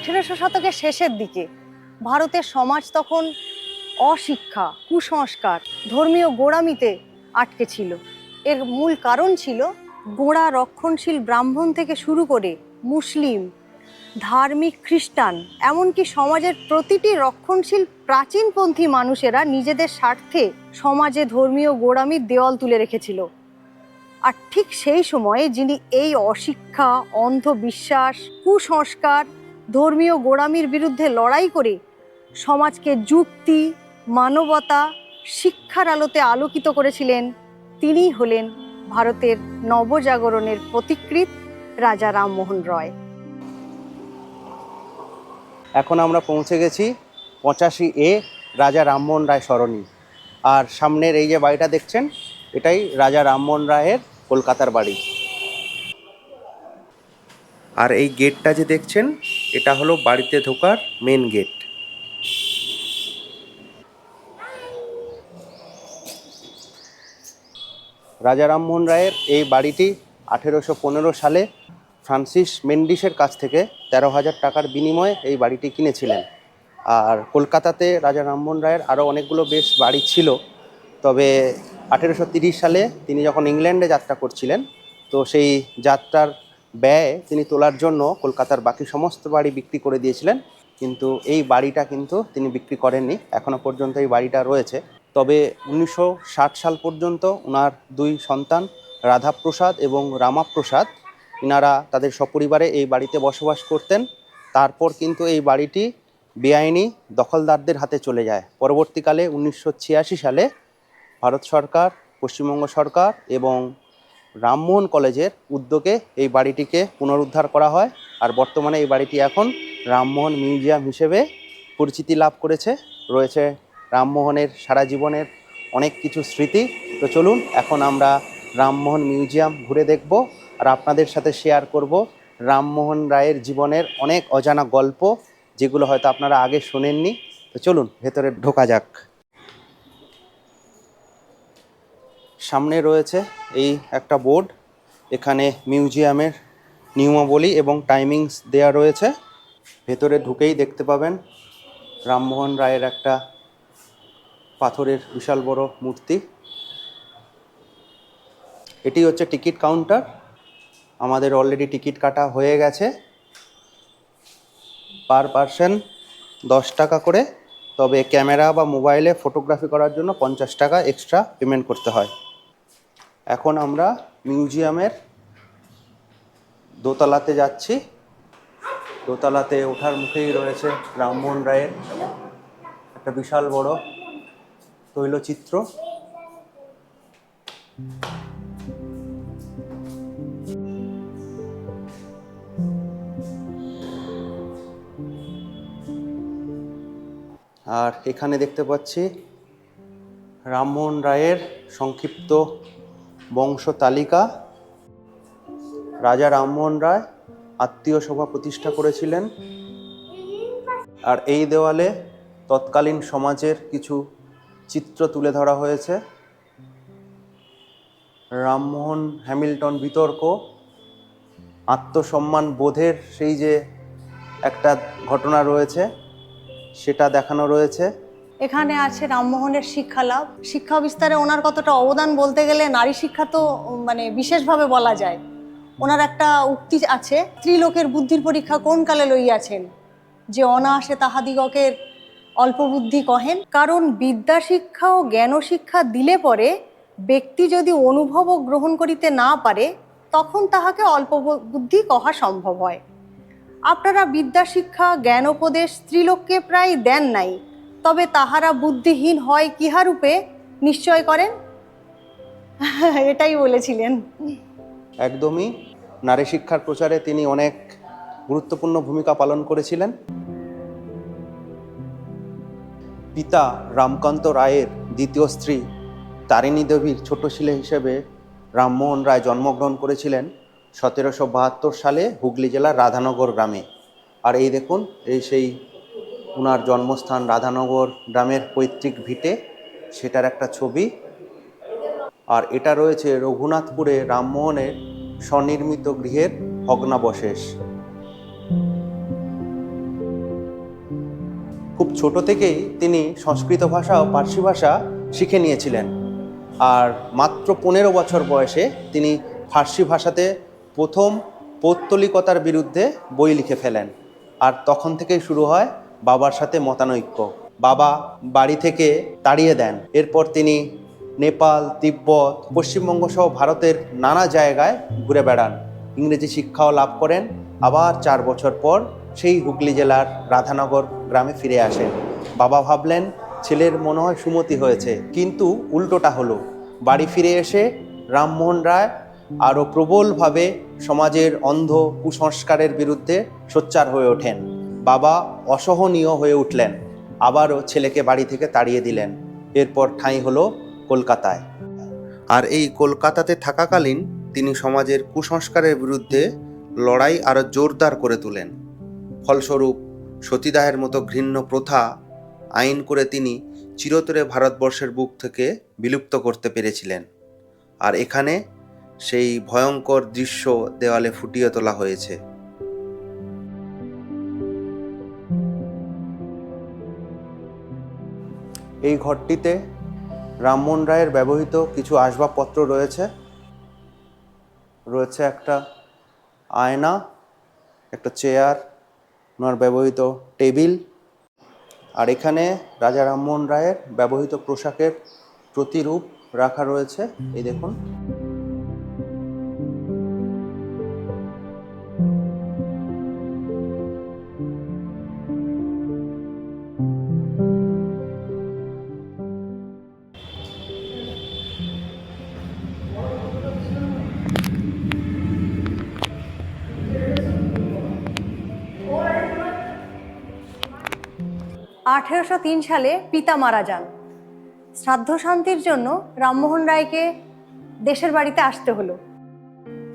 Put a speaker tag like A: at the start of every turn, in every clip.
A: 1800 শতকের শেষের দিকে ভারতের সমাজ তখন অশিক্ষা, কুসংস্কার, ধর্মীয় গোঁড়ামিতে আটকে ছিল। এর মূল কারণ ছিল গোঁড়া রক্ষণশীল ব্রাহ্মণ থেকে শুরু করে মুসলিম, ধার্মিক খ্রিস্টান, এমনকি সমাজের প্রতিটি রক্ষণশীল প্রাচীনপন্থী মানুষেরা নিজেদের স্বার্থে সমাজে ধর্মীয় গোঁড়ামির দেওয়াল তুলে রেখেছিল। আর ঠিক সেই সময়ে যিনি এই অশিক্ষা, অন্ধবিশ্বাস, কুসংস্কার, ধর্মীয় গোঁড়ামির বিরুদ্ধে লড়াই করে সমাজকে যুক্তি, মানবতা, শিক্ষার আলোতে আলোকিত করেছিলেন, তিনিই হলেন ভারতের নবজাগরণের পথিকৃৎ রাজা রামমোহন রয়।
B: এখন আমরা পৌঁছে গেছি 85A রাজা রামমোহন রায় সরণি। আর সামনের এই যে বাড়িটা দেখছেন, এটাই রাজা রামমোহন রায়ের কলকাতার বাড়ি। আর এই গেটটা যে দেখছেন, এটা হলো বাড়িতে ঢোকার মেন গেট। রাজা রামমোহন রায়ের এই বাড়িটি 1815 সালে ফ্রান্সিস মেন্ডিসের কাছ থেকে 13,000 টাকার বিনিময়ে এই বাড়িটি কিনেছিলেন। আর কলকাতাতে রাজা রামমোহন রায়ের আরও অনেকগুলো বেশ বাড়ি ছিল, তবে 1830 সালে তিনি যখন ইংল্যান্ডে যাত্রা করছিলেন, তো সেই যাত্রার ব্যয় তিনি তোলার জন্য কলকাতার বাকি সমস্ত বাড়ি বিক্রি করে দিয়েছিলেন, কিন্তু এই বাড়িটা কিন্তু তিনি বিক্রি করেননি। এখনও পর্যন্ত এই বাড়িটা রয়েছে। তবে 1960 সাল পর্যন্ত ওনার দুই সন্তান রাধাপ্রসাদ এবং রামাপ্রসাদ, ইনারা তাদের সপরিবারে এই বাড়িতে বসবাস করতেন। তারপর কিন্তু এই বাড়িটি বেআইনি দখলদারদের হাতে চলে যায়। পরবর্তীকালে 1986 সালে ভারত সরকার, পশ্চিমবঙ্গ সরকার এবং রামমোহন কলেজের উদ্যোগে এই বাড়িটিকে পুনরুদ্ধার করা হয়। আর বর্তমানে এই বাড়িটি এখন রামমোহন মিউজিয়াম হিসেবে পরিচিতি লাভ করেছে। রয়েছে রামমোহনের সারা জীবনের অনেক কিছু স্মৃতি। তো চলুন এখন আমরা রামমোহন মিউজিয়াম ঘুরে দেখব, আর আপনাদের সাথে শেয়ার করব রামমোহন রায়ের জীবনের অনেক অজানা গল্প, যেগুলো হয়তো আপনারা আগে শোনেননি। তো চলুন ভেতরে ঢোকা যাক। সামনে রয়েছে এই একটা বোর্ড, এখানে মিউজিয়ামের নিয়মাবলী এবং টাইমিংস দেয়া রয়েছে। ভেতরে ঢুকেই দেখতে পাবেন রামমোহন রায়ের একটা পাথরের বিশাল বড় মূর্তি। এটি হচ্ছে টিকিট কাউন্টার। আমাদের অলরেডি টিকিট কাটা হয়ে গেছে। পার পারসন 10 টাকা করে, তবে ক্যামেরা বা মোবাইলে ফটোগ্রাফি করার জন্য 50 টাকা এক্সট্রা পেমেন্ট করতে হয়। এখন আমরা মিউজিয়ামের দোতলাতে যাচ্ছি। দোতলাতে ওঠার মুখেই রয়েছে রামমোহন রায়ের একটা বিশাল বড় তৈলচিত্র। আর এখানে দেখতে পাচ্ছি রামমোহন রায়ের সংক্ষিপ্ত বংশ তালিকা। রাজা রামমোহন রায় আত্মীয় সভা প্রতিষ্ঠা করেছিলেন। আর এই দেওয়ালে তৎকালীন সমাজের কিছু চিত্র তুলে ধরা হয়েছে। রামমোহন হ্যামিল্টন বিতর্ক, আত্মসম্মান বোধের সেই যে একটা ঘটনা রয়েছে, সেটা দেখানো রয়েছে।
A: এখানে আছে রামমোহনের শিক্ষা লাভ, শিক্ষা বিস্তারে ওনার কতটা অবদান বলতে গেলে নারী শিক্ষা তো বিশেষভাবে বলা যায়। ওনার একটা উক্তি আছে, ত্রিলোকের বুদ্ধির পরীক্ষা কোন কালে লইয়াছেন, যে অনায়াসে তাহাদিগকের অল্প বুদ্ধি কহেন। কারণ বিদ্যা শিক্ষা ও জ্ঞান শিক্ষা দিলে পরে ব্যক্তি যদি অনুভব গ্রহণ করিতে না পারে, তখন তাহাকে অল্প বুদ্ধি কহা সম্ভব হয়। আপনারা বিদ্যা শিক্ষা জ্ঞান উপদেশ ত্রিলোককে প্রায় দেন নাই, তবে তাহারা বুদ্ধিহীন হয় কিহারূপে নিশ্চয় করেন। এটাই বলেছিলেন।
B: একদমই, নারী শিক্ষার প্রচারে তিনি অনেক গুরুত্বপূর্ণ ভূমিকা পালন করেছিলেন। পিতা রামকান্ত রায়ের দ্বিতীয় স্ত্রী তারিণী দেবীর ছোট ছেলে হিসেবে রামমোহন রায় জন্মগ্রহণ করেছিলেন 1772 সালে হুগলি জেলার রাধানগর গ্রামে। আর এই দেখুন, এই সেই ওনার জন্মস্থান রাধানগর গ্রামের পৈতৃক ভিটে, সেটার একটা ছবি। আর এটা রয়েছে রঘুনাথপুরে রামমোহনের স্বনির্মিত গৃহের ভগ্নাবশেষ। খুব ছোট থেকেই তিনি সংস্কৃত ভাষা ও পার্সি ভাষা শিখে নিয়েছিলেন। আর মাত্র 15 বছর বয়সে তিনি ফার্সি ভাষাতে প্রথম পৌত্তলিকতার বিরুদ্ধে বই লিখে ফেলেন। আর তখন থেকেই শুরু হয় বাবার সাথে মতানৈক্য। বাবা বাড়ি থেকে তাড়িয়ে দেন। এরপর তিনি নেপাল, তিব্বত, পশ্চিমবঙ্গ সহ ভারতের নানা জায়গায় ঘুরে বেড়ান, ইংরেজি শিক্ষাও লাভ করেন। আবার 4 বছর পর সেই হুগলি জেলার রাধানগর গ্রামে ফিরে আসেন। বাবা ভাবলেন ছেলের মনে হয় সুমতি হয়েছে, কিন্তু উল্টোটা হলো। বাড়ি ফিরে এসে রামমোহন রায় আরও প্রবলভাবে সমাজের অন্ধ কুসংস্কারের বিরুদ্ধে সোচ্চার হয়ে ওঠেন। বাবা অসহনীয় হয়ে উঠলেন, আবারও ছেলেকে বাড়ি থেকে তাড়িয়ে দিলেন। এরপর ঠাঁই হলো কলকাতায়। আর এই কলকাতাতে থাকাকালীন তিনি সমাজের কুসংস্কারের বিরুদ্ধে লড়াই আরও জোরদার করে তোলেন। ফলস্বরূপ সতীদাহের মতো ঘৃণ্য প্রথা আইন করে তিনি চিরতরে ভারতবর্ষের বুক থেকে বিলুপ্ত করতে পেরেছিলেন। আর এখানে সেই ভয়ঙ্কর দৃশ্য দেওয়ালে ফুটিয়ে তোলা হয়েছে। এই ঘরটিতে রামমোহন রায়ের ব্যবহৃত কিছু আসবাবপত্র রয়েছে। রয়েছে একটা আয়না, একটা চেয়ার, ওনার ব্যবহৃত টেবিল। আর এখানে রাজা রামমোহন রায়ের ব্যবহৃত পোশাকের প্রতিরূপ রাখা রয়েছে। এই দেখুন।
A: আঠেরোশো 3 সালে পিতা মারা যান। শ্রাদ্ধ শান্তির জন্য রামমোহন রায়কে দেশের বাড়িতে আসতে হলো,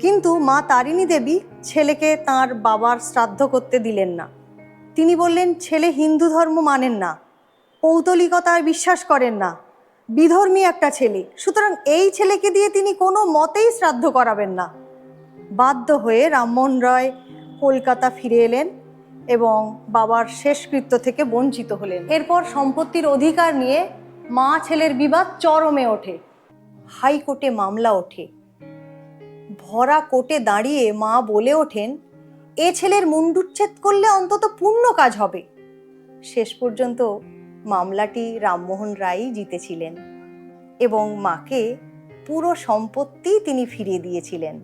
A: কিন্তু মা তারিণী দেবী ছেলেকে তার বাবার শ্রাদ্ধ করতে দিলেন না। তিনি বললেন ছেলে হিন্দু ধর্ম মানেন না, পৌত্তলিকতায় বিশ্বাস করেন না, বিধর্মী একটা ছেলে, সুতরাং এই ছেলেকে দিয়ে তিনি কোনো মতেই শ্রাদ্ধ করাবেন না। বাধ্য হয়ে রামমোহন রায় কলকাতা ফিরে এলেন এবং বাবার শেষকৃত্য থেকে বঞ্চিত হলেন। এরপর সম্পত্তির অধিকার নিয়ে মা ছেলের বিবাদ চরমে ওঠে। হাইকোর্টে মামলা ওঠে। ভরা কোর্টে দাঁড়িয়ে মা বলে ওঠেন এ ছেলের মুণ্ডুচ্ছেদ করলে অন্তত পুণ্য কাজ হবে। শেষ পর্যন্ত মামলাটি রামমোহন রায়ই জিতেছিলেন এবং মাকে পুরো সম্পত্তি তিনি ফিরিয়ে দিয়েছিলেন।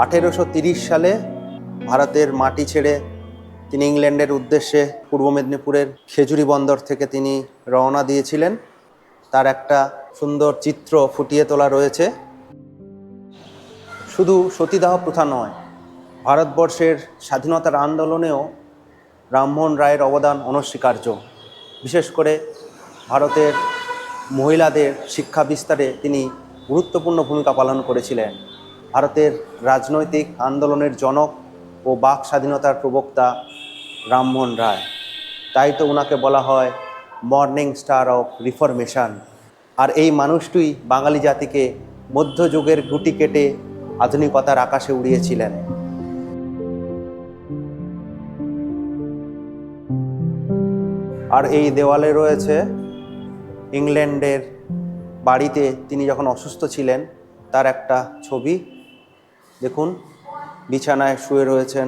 B: 1830 সালে ভারতের মাটি ছেড়ে তিনি ইংল্যান্ডের উদ্দেশ্যে পূর্ব মেদিনীপুরের খেজুরি বন্দর থেকে তিনি রওনা দিয়েছিলেন। তার একটা সুন্দর চিত্র ফুটিয়ে তোলা রয়েছে। শুধু সতীদাহ প্রথা নয়, ভারতবর্ষের স্বাধীনতার আন্দোলনেও রামমোহন রায়ের অবদান অনস্বীকার্য। বিশেষ করে ভারতের মহিলাদের শিক্ষা বিস্তারে তিনি গুরুত্বপূর্ণ ভূমিকা পালন করেছিলেন। ভারতের রাজনৈতিক আন্দোলনের জনক ও বাক স্বাধীনতার প্রবক্তা রামমোহন রায়। তাই তো ওনাকে বলা হয় মর্নিং স্টার অফ রিফরমেশন। আর এই মানুষটিই বাঙালি জাতিকে মধ্যযুগের গুটি কেটে আধুনিকতার আকাশে উড়িয়েছিলেন। আর এই দেওয়ালে রয়েছে ইংল্যান্ডের বাড়িতে তিনি যখন অসুস্থ ছিলেন তার একটা ছবি। দেখুন, বিছানায় শুয়ে রয়েছেন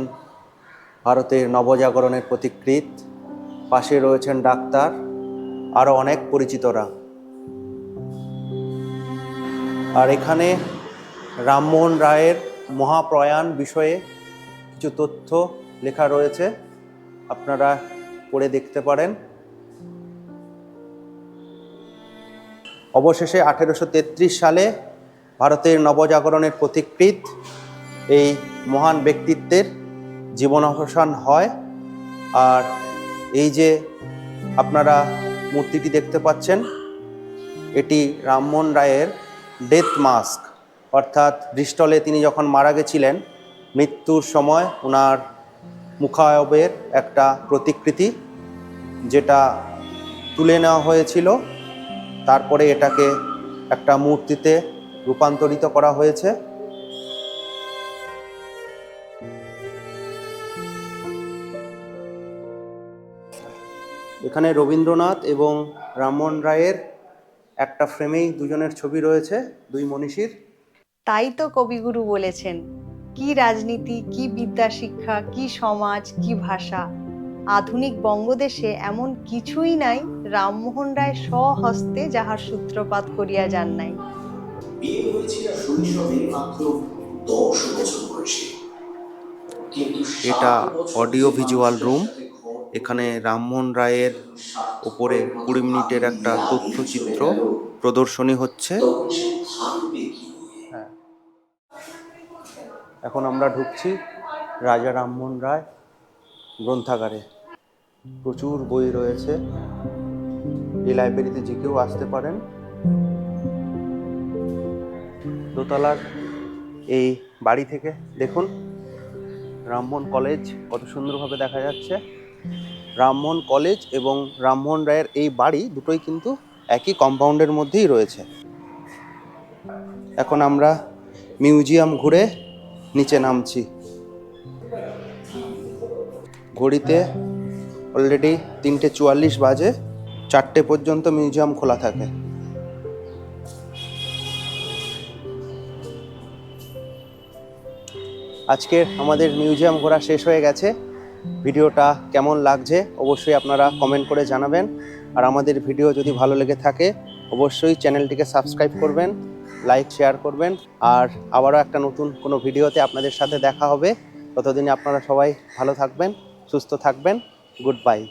B: ভারতের নবজাগরণের পথিকৃৎ, পাশে রয়েছেন ডাক্তার, আরও অনেক পরিচিতরা। আর এখানে রামমোহন রায়ের মহাপ্রয়াণ বিষয়ে কিছু তথ্য লেখা রয়েছে, আপনারা পড়ে দেখতে পারেন। অবশেষে 1833 সালে ভারতের নবজাগরণের পথিকৃৎ এই মহান ব্যক্তিত্বের জীবনাবসান হয়। আর এই যে আপনারা মূর্তিটি দেখতে পাচ্ছেন, এটি রামমোহন রায়ের ডেথ মাস্ক, অর্থাৎ ব্রিস্টলে তিনি যখন মারা গেছিলেন মৃত্যুর সময় ওনার মুখাবয়বের একটা প্রতিকৃতি, যেটা তুলে নেওয়া হয়েছিল। তারপরে এটাকে একটা মূর্তিতে রূপান্তরিত করা হয়েছে। এখানে রবীন্দ্রনাথ এবং রামমোহন রায়ের একটা ফ্রেমেই দুজনের ছবি রয়েছে, দুই মনীষীর।
A: তাই তো কবিগুরু বলেছেন, কি রাজনীতি, কি বিদ্যা শিক্ষা, কি সমাজ, কি ভাষা, আধুনিক বঙ্গদেশে এমন কিছুই নাই রামমোহন রায় স্বহস্তে যাহার সূত্রপাত করিয়া যান নাই।
C: বিয়ে হয়েছিল শৈশবে মাত্র 10 বছর বয়সে, কিন্তু
B: এটা অডিও ভিজুয়াল রুম। এখানে রামমোহন রায়ের ওপরে 20 মিনিটের একটা তথ্যচিত্র প্রদর্শনী হচ্ছে।
C: তখন সে থাকবে কি নিয়ে?
B: হ্যাঁ, এখন আমরা ঢুকছি রাজা রামমোহন রায় গ্রন্থাগারে। প্রচুর বই রয়েছে। এই লাইব্রেরিতে যে কেউ আসতে পারেন। দোতলার এই বাড়ি থেকে দেখুন রামমোহন কলেজ কত সুন্দরভাবে দেখা যাচ্ছে। রামমোহন কলেজ এবং রামমোহন রায়ের এই বাড়ি দুটোই কিন্তু একই কম্পাউন্ডের মধ্যেই রয়েছে। এখন আমরা মিউজিয়াম ঘুরে নিচে নামছি। ঘড়িতে অলরেডি 3:44 বাজে। 4টে পর্যন্ত মিউজিয়াম খোলা থাকে। আজকে আমাদের মিউজিয়াম ঘোরা শেষ হয়ে গেছে। ভিডিওটা কেমন লাগছে অবশ্যই আপনারা কমেন্ট করে জানাবেন। আর আমাদের ভিডিও যদি ভালো লেগে থাকে অবশ্যই চ্যানেলটিকে সাবস্ক্রাইব করবেন, লাইক শেয়ার করবেন। আর আবারও একটা নতুন কোনো ভিডিওতে আপনাদের সাথে দেখা হবে। ততদিনে আপনারা সবাই ভালো থাকবেন, সুস্থ থাকবেন। Good bye.